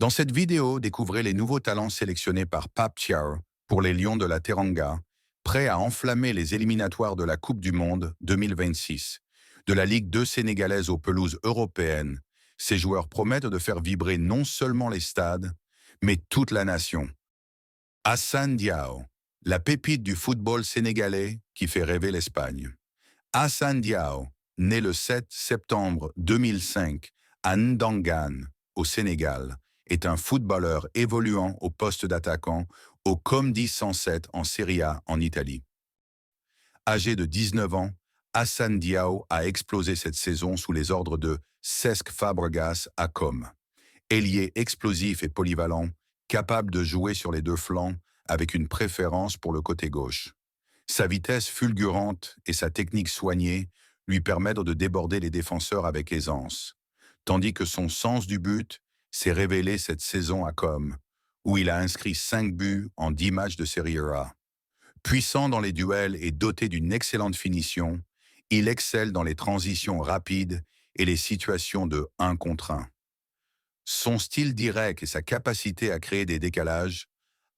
Dans cette vidéo, découvrez les nouveaux talents sélectionnés par Pape Thiaw pour les Lions de la Teranga, prêts à enflammer les éliminatoires de la Coupe du Monde 2026. De la Ligue 2 sénégalaise aux pelouses européennes, ces joueurs promettent de faire vibrer non seulement les stades, mais toute la nation. Hassan Diao, la pépite du football sénégalais qui fait rêver l'Espagne. Hassan Diao, né le 7 septembre 2005 à Ndangan, au Sénégal, est un footballeur évoluant au poste d'attaquant au Comdi 107 en Serie A en Italie. Âgé de 19 ans, Hassan Diao a explosé cette saison sous les ordres de Cesc Fabregas à Com. Ailier explosif et polyvalent, capable de jouer sur les deux flancs avec une préférence pour le côté gauche. Sa vitesse fulgurante et sa technique soignée lui permettent de déborder les défenseurs avec aisance, tandis que son sens du but s'est révélé cette saison à Com, où il a inscrit 5 buts en 10 matchs de Serie A. Puissant dans les duels et doté d'une excellente finition, il excelle dans les transitions rapides et les situations de 1 contre 1. Son style direct et sa capacité à créer des décalages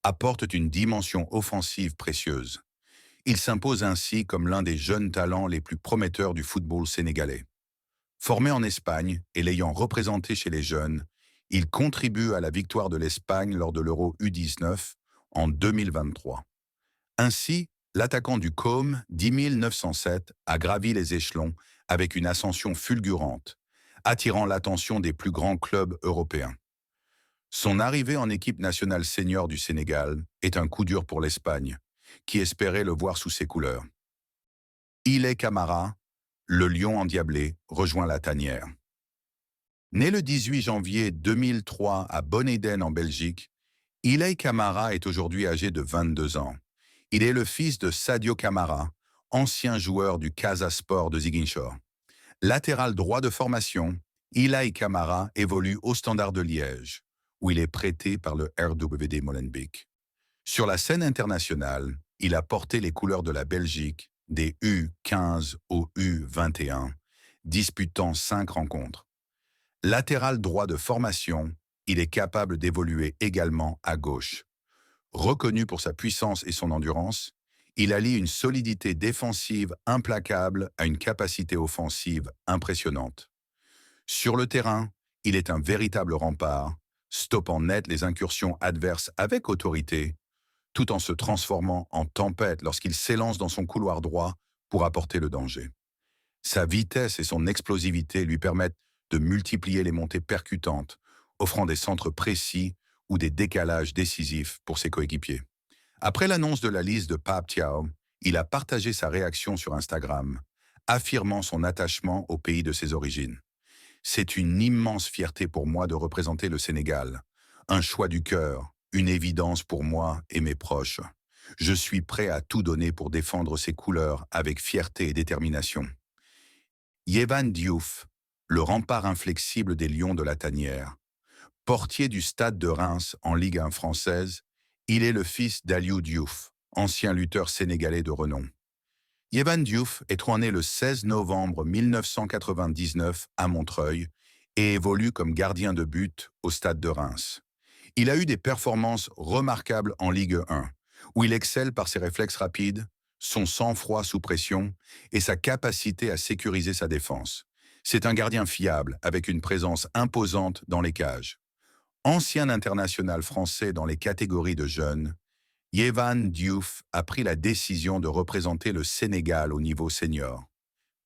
apportent une dimension offensive précieuse. Il s'impose ainsi comme l'un des jeunes talents les plus prometteurs du football sénégalais. Formé en Espagne et l'ayant représenté chez les jeunes, il contribue à la victoire de l'Espagne lors de l'Euro U19 en 2023. Ainsi, l'attaquant du COM 10907 a gravi les échelons avec une ascension fulgurante, attirant l'attention des plus grands clubs européens. Son arrivée en équipe nationale senior du Sénégal est un coup dur pour l'Espagne, qui espérait le voir sous ses couleurs. Ilay Camara, le lion endiablé, rejoint la tanière. Né le 18 janvier 2003 à Bonheden en Belgique, Ilay Camara est aujourd'hui âgé de 22 ans. Il est le fils de Sadio Camara, ancien joueur du Casa Sport de Ziguinchor. Latéral droit de formation, Ilay Camara évolue au Standard de Liège, où il est prêté par le RWD Molenbeek. Sur la scène internationale, il a porté les couleurs de la Belgique, des U15 au U21, disputant 5 rencontres. Latéral droit de formation, il est capable d'évoluer également à gauche. Reconnu pour sa puissance et son endurance, il allie une solidité défensive implacable à une capacité offensive impressionnante. Sur le terrain, il est un véritable rempart, stoppant net les incursions adverses avec autorité, tout en se transformant en tempête lorsqu'il s'élance dans son couloir droit pour apporter le danger. Sa vitesse et son explosivité lui permettent de multiplier les montées percutantes, offrant des centres précis ou des décalages décisifs pour ses coéquipiers. Après l'annonce de la liste de Pape Thiaw, il a partagé sa réaction sur Instagram, affirmant son attachement au pays de ses origines. C'est une immense fierté pour moi de représenter le Sénégal, un choix du cœur, une évidence pour moi et mes proches. Je suis prêt à tout donner pour défendre ses couleurs avec fierté et détermination. Yehvan Diouf, le rempart inflexible des Lions de la Tanière. Portier du Stade de Reims en Ligue 1 française, il est le fils d'Aliou Diouf, ancien lutteur sénégalais de renom. Yehvan Diouf est né le 16 novembre 1999 à Montreuil et évolue comme gardien de but au Stade de Reims. Il a eu des performances remarquables en Ligue 1, où il excelle par ses réflexes rapides, son sang-froid sous pression et sa capacité à sécuriser sa défense. C'est un gardien fiable, avec une présence imposante dans les cages. Ancien international français dans les catégories de jeunes, Yehvan Diouf a pris la décision de représenter le Sénégal au niveau senior.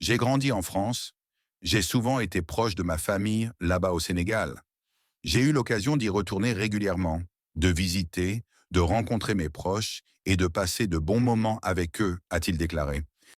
J'ai grandi en France, j'ai souvent été proche de ma famille là-bas au Sénégal. J'ai eu l'occasion d'y retourner régulièrement, de visiter, de rencontrer mes proches et de passer de bons moments avec eux, a-t-il déclaré.